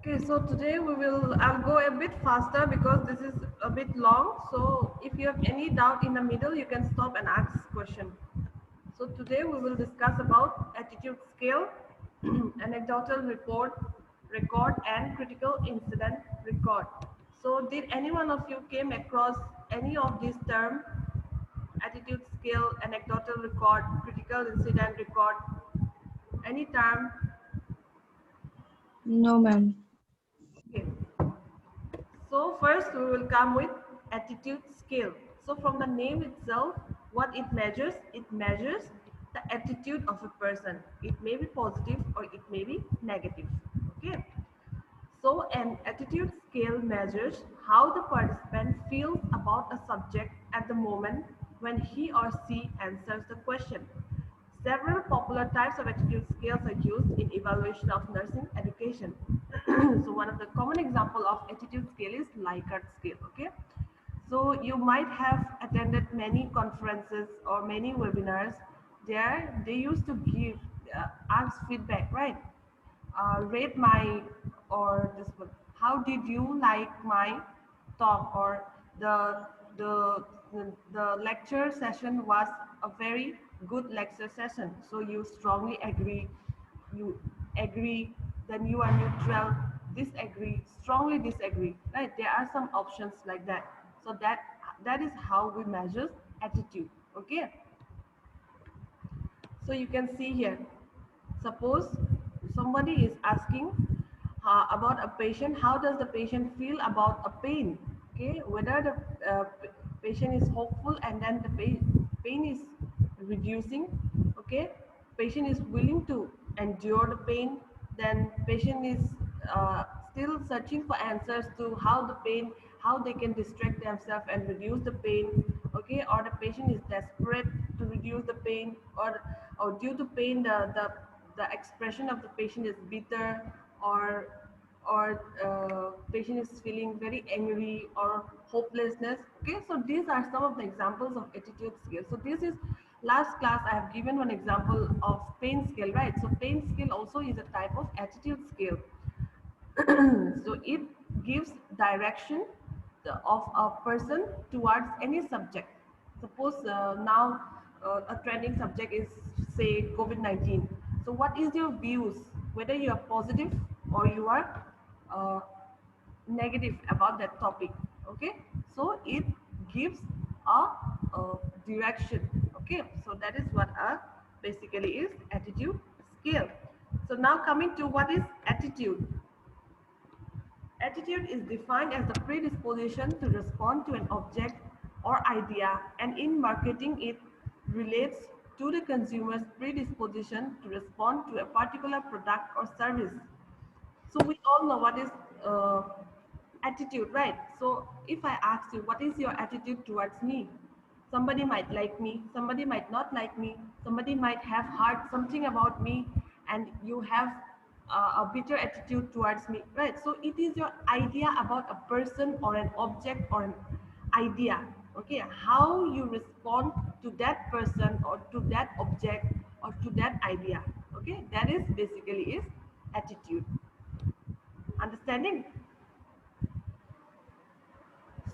Okay, so today I'll go a bit faster because this is a bit long. So if you have any doubt in the middle, you can stop and ask question. So today we will discuss about attitude scale, anecdotal record and critical incident record. So did any one of you came across any of these terms, attitude scale, anecdotal record, critical incident record, any term? No, ma'am. Okay. So first we will come with attitude scale. So from the name itself, what it measures the attitude of a person. It may be positive or it may be negative. Okay. So an attitude scale measures how the participant feels about a subject at the moment when he or she answers the question. Several popular types of attitude scales are used in evaluation of nursing education. So one of the common example of attitude scale is Likert scale. Okay, so you might have attended many conferences or many webinars. There they used to give ask feedback, right? Rate my or this one. How did you like my talk or the the the lecture session was a very good lecture session. So you strongly agree, you agree, then you are neutral, disagree, strongly disagree. Right? There are some options like that. So that is how we measure attitude. Okay. So you can see here, suppose somebody is asking about a patient, how does the patient feel about a pain? Okay, whether the patient is hopeful and then the pain is reducing. Okay, patient is willing to endure the pain, then patient is still searching for answers to how the pain, how they can distract themselves and reduce the pain. Okay, or the patient is desperate to reduce the pain, or due to pain the expression of the patient is bitter, or patient is feeling very angry or hopelessness. Okay, so these are some of the examples of attitude scale. So this is last class I have given one example of pain scale, right? So pain scale also is a type of attitude scale. So it gives direction of a person towards any subject. Suppose now a trending subject is say COVID-19. So what is your views, whether you are positive or you are uh, negative about that topic? Okay, so it gives a direction. Okay, so that is what a basically is attitude scale. So now coming to what is attitude. Attitude is defined as the predisposition to respond to an object or idea, and in marketing it relates to the consumer's predisposition to respond to a particular product or service. So we all know what is uh, attitude, right? So if I ask you, what is your attitude towards me? Somebody might like me, somebody might not like me, somebody might have heard something about me, and you have a bitter attitude towards me, right? So it is your idea about a person or an object or an idea. Okay, how you respond to that person or to that object or to that idea. Okay, that is basically is attitude. Understanding?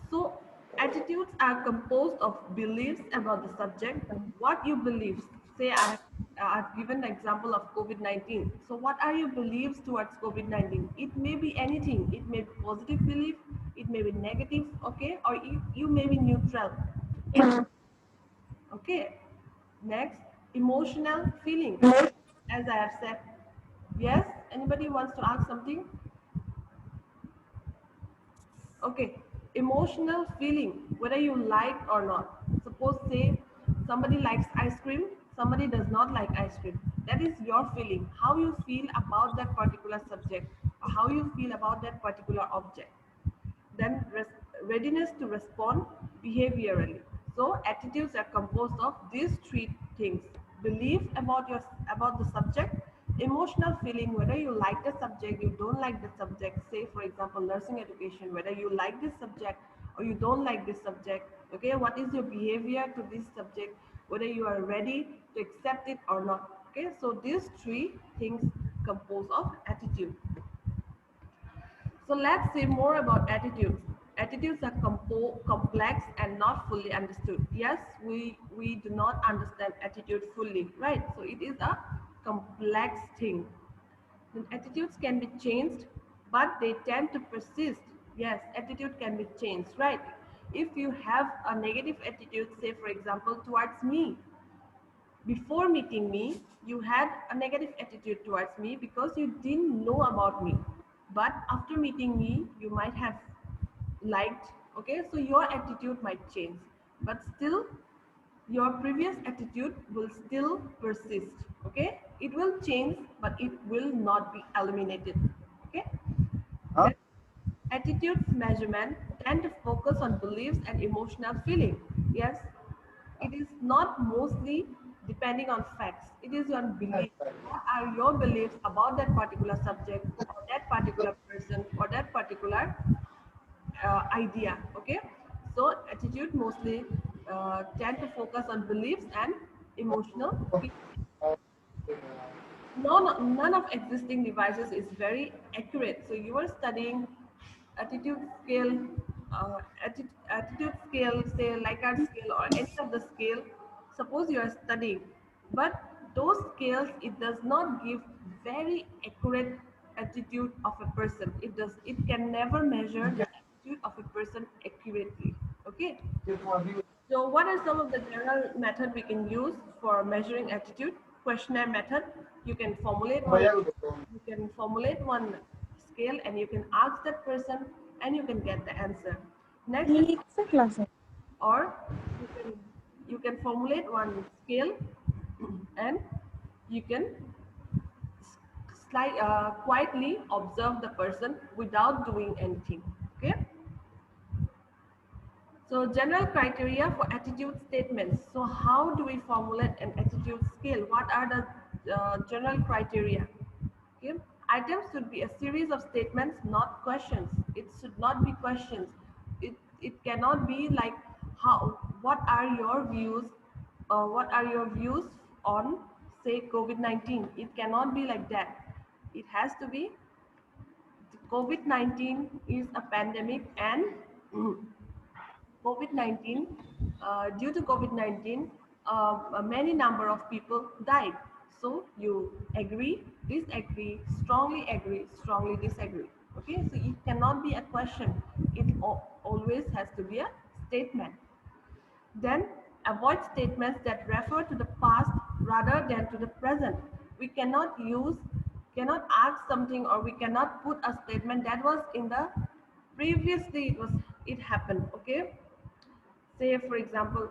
So attitudes are composed of beliefs about the subject. What you believe? Say I've given the example of COVID-19. So what are your beliefs towards COVID-19? It may be anything. It may be positive belief. It may be negative. Okay, or you may be neutral. Okay. Next, emotional feeling. As I have said. Yes. Anybody wants to ask something? Okay, emotional feeling, whether you like or not. Suppose say somebody likes ice cream, somebody does not like ice cream. That is your feeling, how you feel about that particular subject or how you feel about that particular object. Then readiness to respond behaviorally. So attitudes are composed of these three things: belief about the subject, emotional feeling, whether you like the subject, you don't like the subject. Say for example nursing education, whether you like this subject or you don't like this subject. Okay, what is your behavior to this subject, whether you are ready to accept it or not. Okay, so these three things compose of attitude. So let's see more about attitudes. Attitudes are complex and not fully understood. Yes, we do not understand attitude fully, right? So it is a complex thing. Then attitudes can be changed, but they tend to persist. Yes, attitude can be changed, right? If you have a negative attitude, say for example, towards me, before meeting me, you had a negative attitude towards me because you didn't know about me. But after meeting me, you might have liked, okay? So your attitude might change, but still your previous attitude will still persist, okay? It will change, but it will not be eliminated, okay? Huh? Then attitudes measurement tend to focus on beliefs and emotional feeling. Yes, it is not mostly depending on facts. It is on belief. What are your beliefs about that particular subject or that particular person or that particular idea? Okay, so attitude mostly tend to focus on beliefs and emotional feelings. None of existing devices is very accurate. So you are studying attitude scale, attitude scale, say Likert scale or any of the scale. Suppose you are studying, but those scales, it does not give very accurate attitude of a person. It can never measure the attitude of a person accurately. Okay. So what are some of the general method we can use for measuring attitude? Questionnaire method. You can formulate one. You can formulate one scale, and you can ask that person, and you can get the answer. Next is, It's a class. or you can you can formulate one scale, and you can quietly observe the person without doing anything. Okay. So general criteria for attitude statements. So how do we formulate an attitude scale? What are the general criteria? Okay. Items should be a series of statements, not questions. It should not be questions. It cannot be like how, what are your views, what are your views on, say, COVID-19. It cannot be like that. It has to be COVID-19 is a pandemic, and COVID-19, due to COVID-19, many number of people died. So you agree, strongly disagree. Okay, so it cannot be a question. It always has to be a statement. Then avoid statements that refer to the past rather than to the present. We cannot ask something, or we cannot put a statement that was in the previously it happened. Okay, say for example,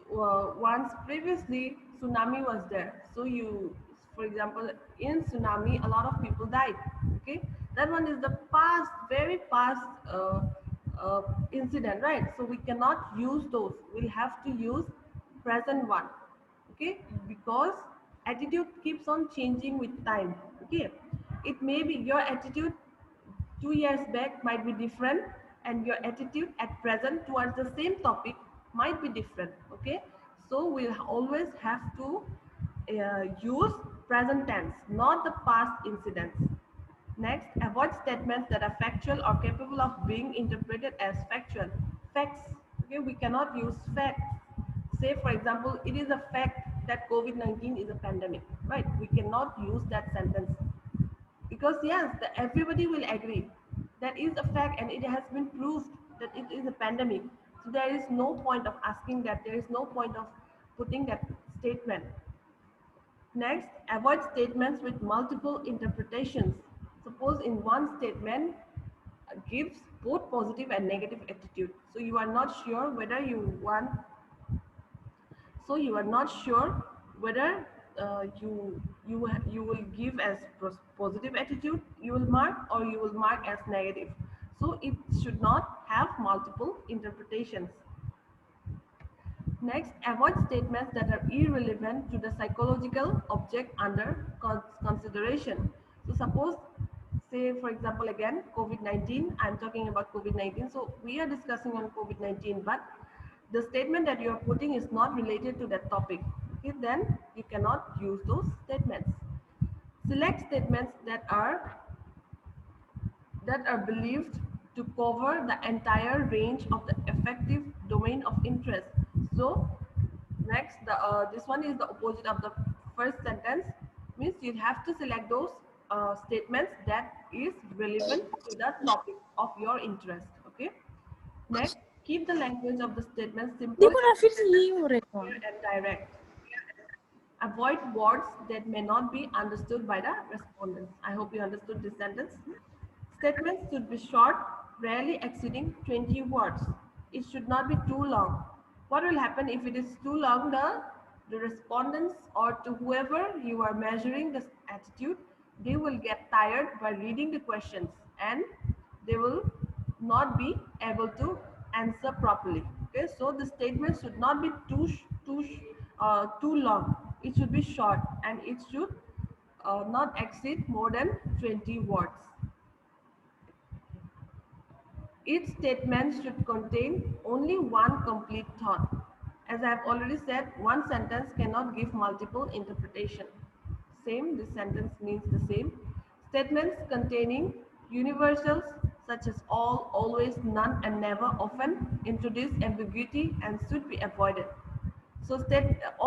once previously tsunami was there, so you, for example, in tsunami a lot of people died. Okay, that one is the past, very past uh, incident, right? So we cannot use those, we'll have to use present one. Okay, because attitude keeps on changing with time. Okay, it may be your attitude 2 years back might be different, and your attitude at present towards the same topic might be different. Okay, so we'll always have to use present tense, not the past incidents. Next, avoid statements that are factual or capable of being interpreted as factual. Facts. Okay, we cannot use facts. Say for example, it is a fact that COVID-19 is a pandemic, right? We cannot use that sentence, because yes, everybody will agree that is a fact, and it has been proved that it is a pandemic. So there is no point of asking that, there is no point of putting that statement. Next, avoid statements with multiple interpretations. Suppose in one statement gives both positive and negative attitude, so you are not sure whether you want, so you are not sure whether you will give as positive attitude, you will mark, or you will mark as negative. So it should not have multiple interpretations. Next, avoid statements that are irrelevant to the psychological object under consideration. So suppose, say for example, again COVID-19, I'm talking about COVID-19, so we are discussing on COVID-19, but the statement that you are putting is not related to that topic. Okay, then you cannot use those statements. Select statements that are believed to cover the entire range of the effective domain of interest. So next, this one is the opposite of the first sentence. Means you have to select those statements that is relevant to the topic of your interest. Okay. Next, keep the language of the statement simple, देखो ना फिर से यही हो रहा clear, है and direct. Avoid words that may not be understood by the respondents. I hope you understood this sentence. Statements should be short, rarely exceeding 20 words. It should not be too long. What will happen if it is too long? The respondents or to whoever you are measuring this attitude, they will get tired by reading the questions and they will not be able to answer properly. Okay, so the statement should not be too long. It should be short and it should not exceed more than 20 words. Each statement should contain only one complete thought. As I have already said, one sentence cannot give multiple interpretation. Same, this sentence means the same. Statements containing universals such as all, always, none, and never often introduce ambiguity and should be avoided. So